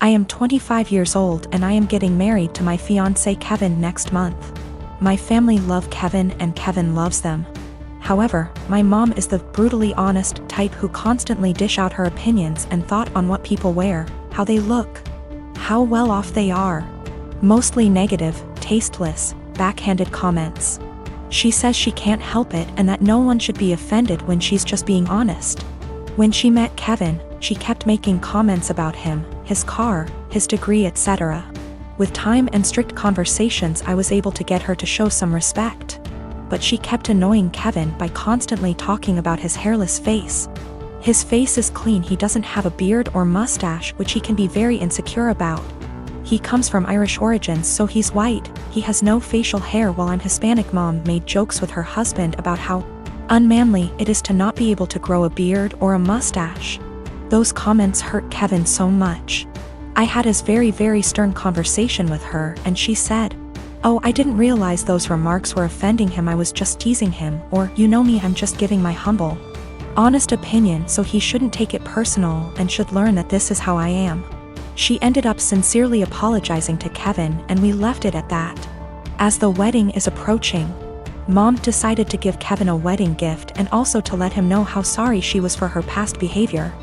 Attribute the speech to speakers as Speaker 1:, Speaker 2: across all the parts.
Speaker 1: I am 25 years old and I am getting married to my fiancé Kevin next month. My family love Kevin and Kevin loves them. However, my mom is the brutally honest type who constantly dish out her opinions and thought on what people wear, how they look, how well off they are. Mostly negative, tasteless, backhanded comments. She says she can't help it and that no one should be offended when she's just being honest. When she met Kevin, she kept making comments about him, his car, his degree, etc. With time and strict conversations, I was able to get her to show some respect. But she kept annoying Kevin by constantly talking about his hairless face. His face is clean, he doesn't have a beard or mustache, which he can be very insecure about. He comes from Irish origins, so he's white, he has no facial hair, while I'm Hispanic. Mom made jokes with her husband about how unmanly it is to not be able to grow a beard or a mustache. Those comments hurt Kevin so much. I had a very stern conversation with her and she said, "Oh, I didn't realize those remarks were offending him, I was just teasing him," or, "You know me, I'm just giving my humble, honest opinion, so he shouldn't take it personal and should learn that this is how I am." She ended up sincerely apologizing to Kevin and we left it at that. As the wedding is approaching, Mom decided to give Kevin a wedding gift and also to let him know how sorry she was for her past behavior.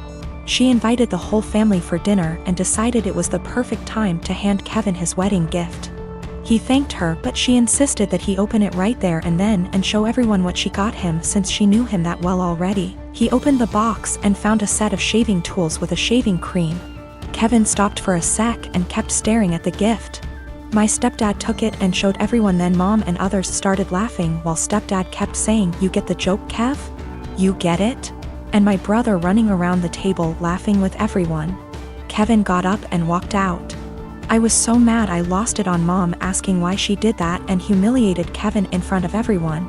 Speaker 1: She invited the whole family for dinner and decided it was the perfect time to hand Kevin his wedding gift. He thanked her, but she insisted that he open it right there and then and show everyone what she got him since she knew him that well already. He opened the box and found a set of shaving tools with a shaving cream. Kevin stopped for a sec and kept staring at the gift. My stepdad took it and showed everyone, then Mom and others started laughing while stepdad kept saying, "You get the joke, Kev? You get it?" And my brother running around the table laughing with everyone. Kevin got up and walked out. I was so mad I lost it on Mom asking why she did that and humiliated Kevin in front of everyone.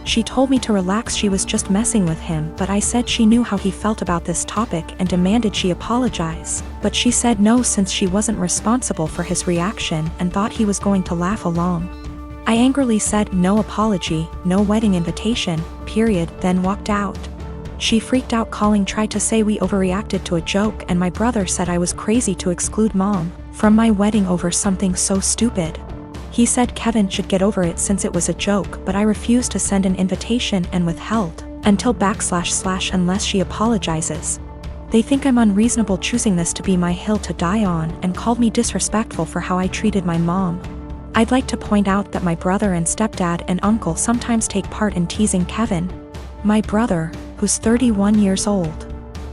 Speaker 1: She told me to relax, she was just messing with him, but I said she knew how he felt about this topic and demanded she apologize. But she said no, since she wasn't responsible for his reaction and thought he was going to laugh along. I angrily said no apology, no wedding invitation, period, then walked out. She freaked out, tried to say we overreacted to a joke, and my brother said I was crazy to exclude Mom from my wedding over something so stupid. He said Kevin should get over it since it was a joke, but I refused to send an invitation and withheld until / unless she apologizes. They think I'm unreasonable choosing this to be my hill to die on and called me disrespectful for how I treated my mom. I'd like to point out that my brother and stepdad and uncle sometimes take part in teasing Kevin. My brother, who's 31 years old,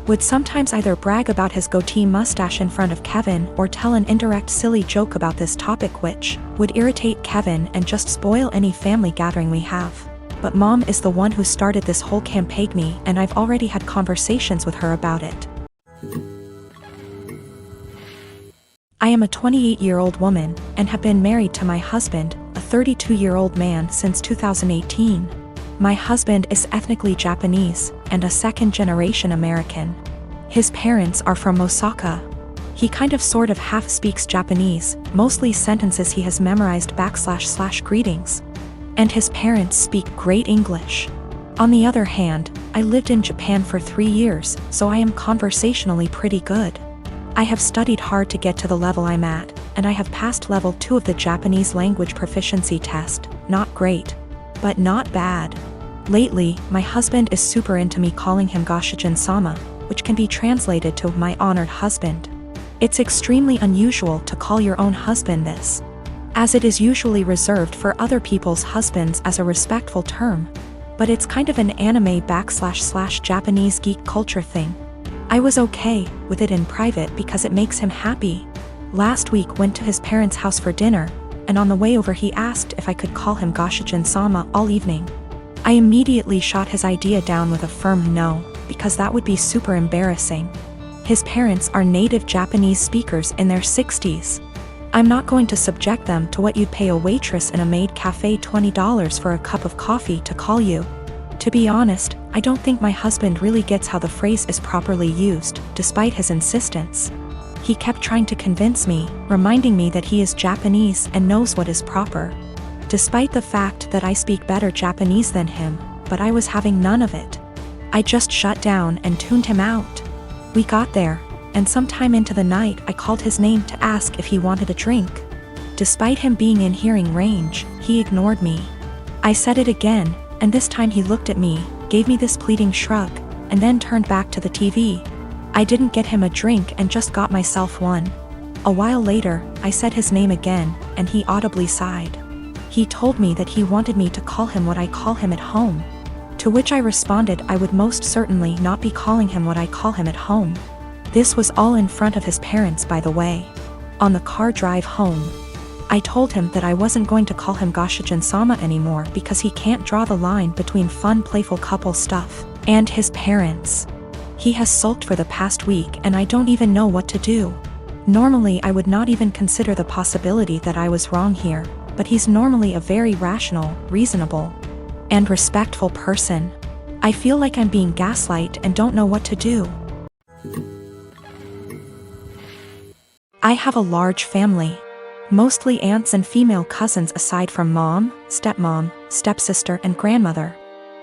Speaker 1: would sometimes either brag about his goatee mustache in front of Kevin or tell an indirect silly joke about this topic, which would irritate Kevin and just spoil any family gathering we have. But Mom is the one who started this whole campaign, and I've already had conversations with her about it. I am a 28-year-old woman and have been married to my husband, a 32-year-old man, since 2018. My husband is ethnically Japanese and a second-generation American. His parents are from Osaka. He sort of half speaks Japanese, mostly sentences he has memorized / greetings. And his parents speak great English. On the other hand, I lived in Japan for 3 years, so I am conversationally pretty good. I have studied hard to get to the level I'm at, and I have passed level 2 of the Japanese language proficiency test. Not great, but not bad. Lately, my husband is super into me calling him Goshijin-sama, which can be translated to my honored husband. It's extremely unusual to call your own husband this, as it is usually reserved for other people's husbands as a respectful term. But it's kind of an anime / Japanese geek culture thing. I was okay with it in private because it makes him happy. Last week went to his parents' house for dinner, and on the way over he asked if I could call him Goshijin-sama all evening. I immediately shot his idea down with a firm no, because that would be super embarrassing. His parents are native Japanese speakers in their 60s. I'm not going to subject them to what you'd pay a waitress in a maid cafe $20 for a cup of coffee to call you. To be honest, I don't think my husband really gets how the phrase is properly used, despite his insistence. He kept trying to convince me, reminding me that he is Japanese and knows what is proper. Despite the fact that I speak better Japanese than him, but I was having none of it. I just shut down and tuned him out. We got there, and sometime into the night I called his name to ask if he wanted a drink. Despite him being in hearing range, he ignored me. I said it again, and this time he looked at me, gave me this pleading shrug, and then turned back to the TV. I didn't get him a drink and just got myself one. A while later, I said his name again, and he audibly sighed. He told me that he wanted me to call him what I call him at home. To which I responded I would most certainly not be calling him what I call him at home. This was all in front of his parents, by the way. On the car drive home, I told him that I wasn't going to call him Gashijin-sama anymore because he can't draw the line between fun playful couple stuff and his parents. He has sulked for the past week and I don't even know what to do. Normally I would not even consider the possibility that I was wrong here, but he's normally a very rational, reasonable, and respectful person. I feel like I'm being gaslighted and don't know what to do. I have a large family. Mostly aunts and female cousins aside from mom, stepmom, stepsister and grandmother.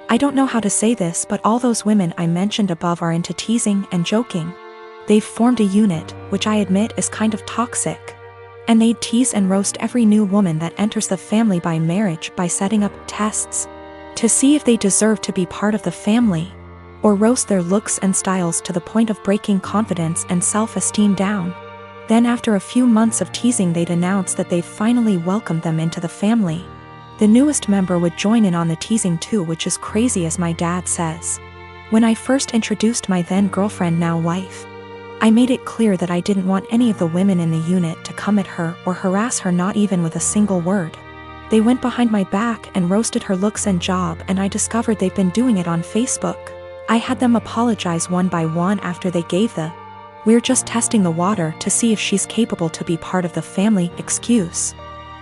Speaker 1: I don't know how to say this, but all those women I mentioned above are into teasing and joking. They've formed a unit, which I admit is kind of toxic. And they'd tease and roast every new woman that enters the family by marriage by setting up tests to see if they deserve to be part of the family, or roast their looks and styles to the point of breaking confidence and self-esteem down. Then after a few months of teasing they'd announce that they've finally welcomed them into the family. The newest member would join in on the teasing too, which is crazy as my dad says. When I first introduced my then girlfriend, now wife, I made it clear that I didn't want any of the women in the unit to come at her or harass her, not even with a single word. They went behind my back and roasted her looks and job, and I discovered they've been doing it on Facebook. I had them apologize one by one after they gave the "we're just testing the water to see if she's capable to be part of the family" excuse.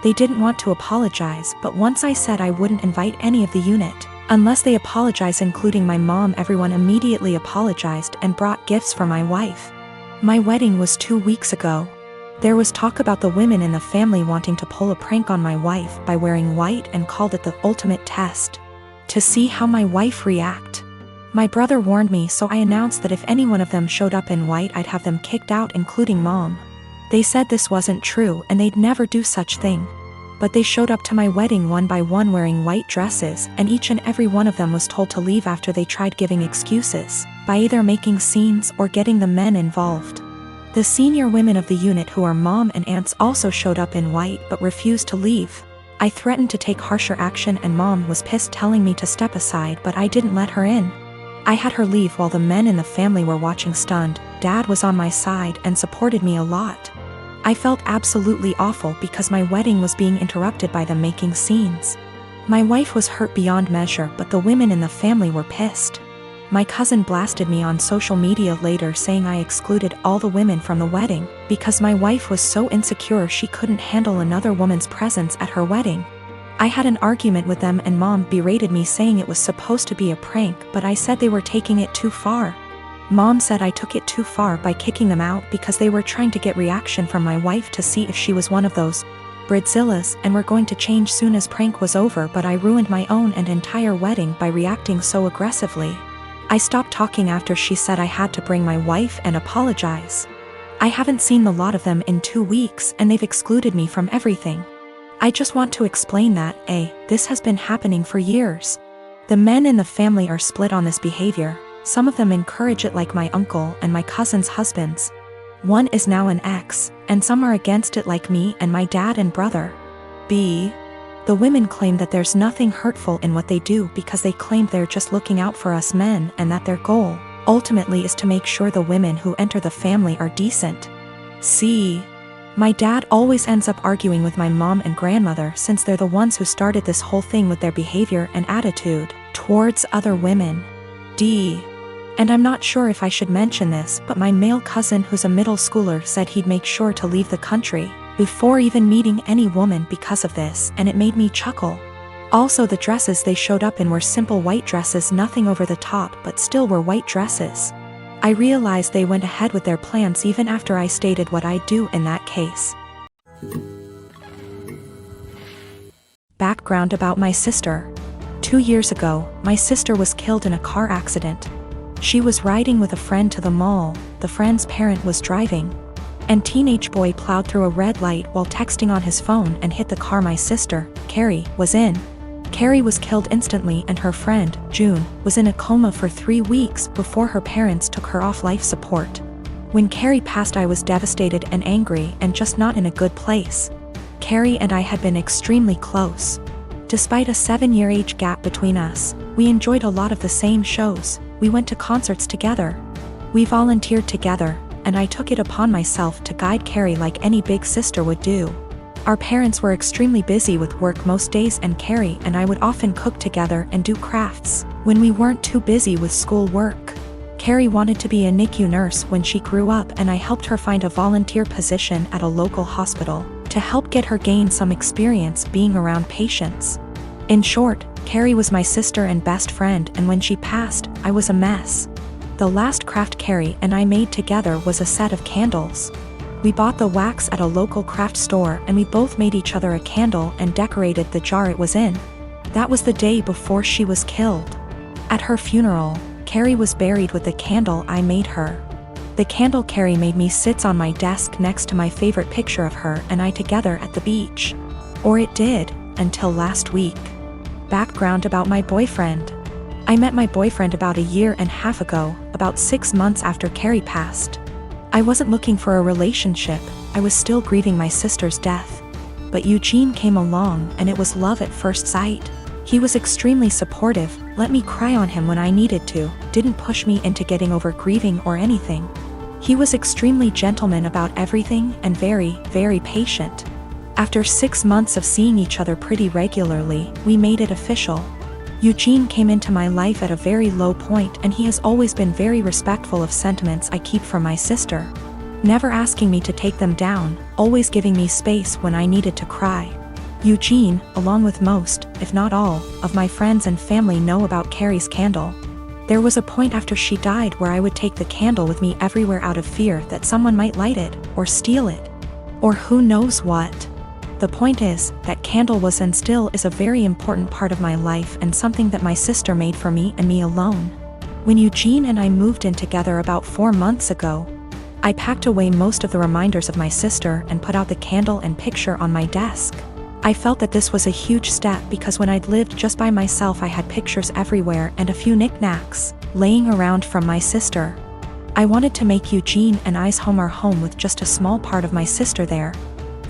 Speaker 1: They didn't want to apologize, but once I said I wouldn't invite any of the unit unless they apologize, including my mom, everyone immediately apologized and brought gifts for my wife. My wedding was 2 weeks ago. There was talk about the women in the family wanting to pull a prank on my wife by wearing white and called it the ultimate test to see how my wife react. My brother warned me, so I announced that if any one of them showed up in white I'd have them kicked out, including mom. They said this wasn't true and they'd never do such thing. But they showed up to my wedding one by one wearing white dresses, and each and every one of them was told to leave after they tried giving excuses by either making scenes or getting the men involved. The senior women of the unit, who are mom and aunts, also showed up in white but refused to leave. I threatened to take harsher action and mom was pissed, telling me to step aside, but I didn't let her in. I had her leave while the men in the family were watching stunned. Dad was on my side and supported me a lot. I felt absolutely awful because my wedding was being interrupted by them making scenes. My wife was hurt beyond measure, but the women in the family were pissed. My cousin blasted me on social media later, saying I excluded all the women from the wedding because my wife was so insecure she couldn't handle another woman's presence at her wedding. I had an argument with them and mom berated me, saying it was supposed to be a prank, but I said they were taking it too far. Mom said I took it too far by kicking them out because they were trying to get reaction from my wife to see if she was one of those Bridzillas and were going to change soon as prank was over, but I ruined my own and entire wedding by reacting so aggressively. I stopped talking after she said I had to bring my wife and apologize. I haven't seen the lot of them in 2 weeks and they've excluded me from everything. I just want to explain that, this has been happening for years. The men in the family are split on this behavior. Some of them encourage it, like my uncle and my cousin's husbands. One is now an ex, and some are against it, like me and my dad and brother. The women claim that there's nothing hurtful in what they do because they claim they're just looking out for us men, and that their goal, ultimately, is to make sure the women who enter the family are decent. My dad always ends up arguing with my mom and grandmother, since they're the ones who started this whole thing with their behavior and attitude towards other women. And I'm not sure if I should mention this, but my male cousin, who's a middle schooler, said he'd make sure to leave the country before even meeting any woman because of this, and it made me chuckle. Also, the dresses they showed up in were simple white dresses, nothing over the top, but still were white dresses. I realized they went ahead with their plans even after I stated what I'd do in that case. Background about my sister. 2 years ago, my sister was killed in a car accident. She was riding with a friend to the mall, the friend's parent was driving. And teenage boy plowed through a red light while texting on his phone and hit the car my sister, Carrie, was in. Carrie was killed instantly and her friend, June, was in a coma for 3 weeks before her parents took her off life support. When Carrie passed, I was devastated and angry and just not in a good place. Carrie and I had been extremely close. Despite a 7-year age gap between us, we enjoyed a lot of the same shows, we went to concerts together. We volunteered together, and I took it upon myself to guide Carrie like any big sister would do. Our parents were extremely busy with work most days and Carrie and I would often cook together and do crafts when we weren't too busy with school work. Carrie wanted to be a NICU nurse when she grew up and I helped her find a volunteer position at a local hospital to help get her gain some experience being around patients. In short, Carrie was my sister and best friend, and when she passed, I was a mess. The last craft Carrie and I made together was a set of candles. We bought the wax at a local craft store and we both made each other a candle and decorated the jar it was in. That was the day before she was killed. At her funeral, Carrie was buried with the candle I made her. The candle Carrie made me sits on my desk next to my favorite picture of her and I together at the beach. Or it did, until last week. Background about my boyfriend. I met my boyfriend about 1.5 years ago, about 6 months after Carrie passed. I wasn't looking for a relationship, I was still grieving my sister's death. But Eugene came along and it was love at first sight. He was extremely supportive, let me cry on him when I needed to, didn't push me into getting over grieving or anything. He was extremely gentleman about everything and very, very patient. After 6 months of seeing each other pretty regularly, we made it official. Eugene came into my life at a very low point and he has always been very respectful of sentiments I keep from my sister. Never asking me to take them down, always giving me space when I needed to cry. Eugene, along with most, if not all, of my friends and family know about Carrie's candle. There was a point after she died where I would take the candle with me everywhere out of fear that someone might light it, or steal it. Or who knows what. The point is, that candle was and still is a very important part of my life and something that my sister made for me and me alone. When Eugene and I moved in together about 4 months ago, I packed away most of the reminders of my sister and put out the candle and picture on my desk. I felt that this was a huge step because when I'd lived just by myself I had pictures everywhere and a few knickknacks laying around from my sister. I wanted to make Eugene and I's home our home with just a small part of my sister there.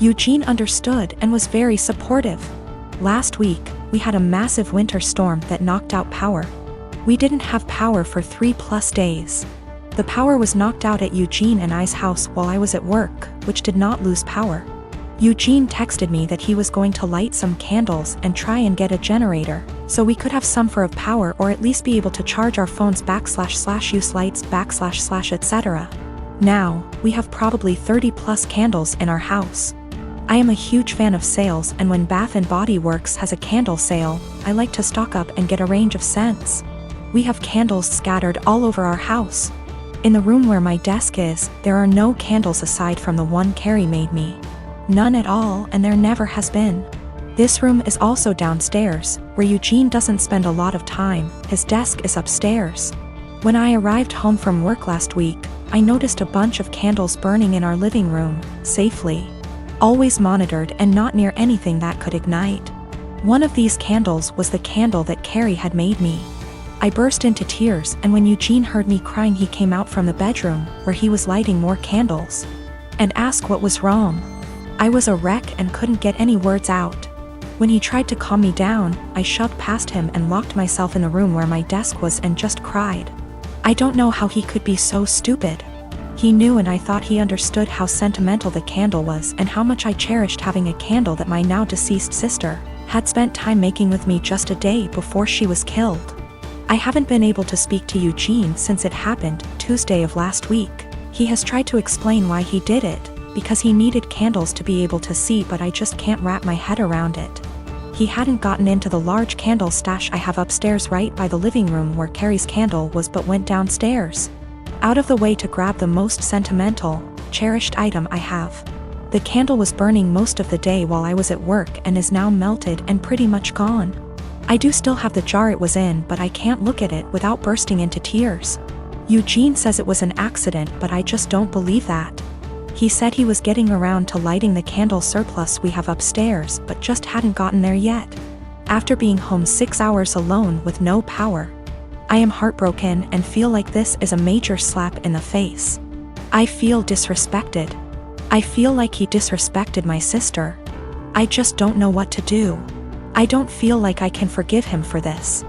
Speaker 1: Eugene understood and was very supportive. Last week, we had a massive winter storm that knocked out power. We didn't have power for 3+ days. The power was knocked out at Eugene and I's house while I was at work, which did not lose power. Eugene texted me that he was going to light some candles and try and get a generator, so we could have some for of power or at least be able to charge our phones / use lights / etc. Now, we have probably 30+ candles in our house. I am a huge fan of sales and when Bath & Body Works has a candle sale, I like to stock up and get a range of scents. We have candles scattered all over our house. In the room where my desk is, there are no candles aside from the one Carrie made me. None at all, and there never has been. This room is also downstairs, where Eugene doesn't spend a lot of time, his desk is upstairs. When I arrived home from work last week, I noticed a bunch of candles burning in our living room, safely. Always monitored and not near anything that could ignite. One of these candles was the candle that Carrie had made me. I burst into tears and when Eugene heard me crying he came out from the bedroom, where he was lighting more candles, and asked what was wrong. I was a wreck and couldn't get any words out. When he tried to calm me down, I shoved past him and locked myself in the room where my desk was and just cried. I don't know how he could be so stupid. He knew and I thought he understood how sentimental the candle was and how much I cherished having a candle that my now deceased sister had spent time making with me just a day before she was killed. I haven't been able to speak to Eugene since it happened, Tuesday of last week. He has tried to explain why he did it, because he needed candles to be able to see, but I just can't wrap my head around it. He hadn't gotten into the large candle stash I have upstairs right by the living room where Carrie's candle was, but went downstairs out of the way to grab the most sentimental, cherished item I have. The candle was burning most of the day while I was at work and is now melted and pretty much gone. I do still have the jar it was in, but I can't look at it without bursting into tears. Eugene says it was an accident, but I just don't believe that. He said he was getting around to lighting the candle surplus we have upstairs, but just hadn't gotten there yet. After being home 6 hours alone with no power. I am heartbroken and feel like this is a major slap in the face. I feel disrespected. I feel like he disrespected my sister. I just don't know what to do. I don't feel like I can forgive him for this.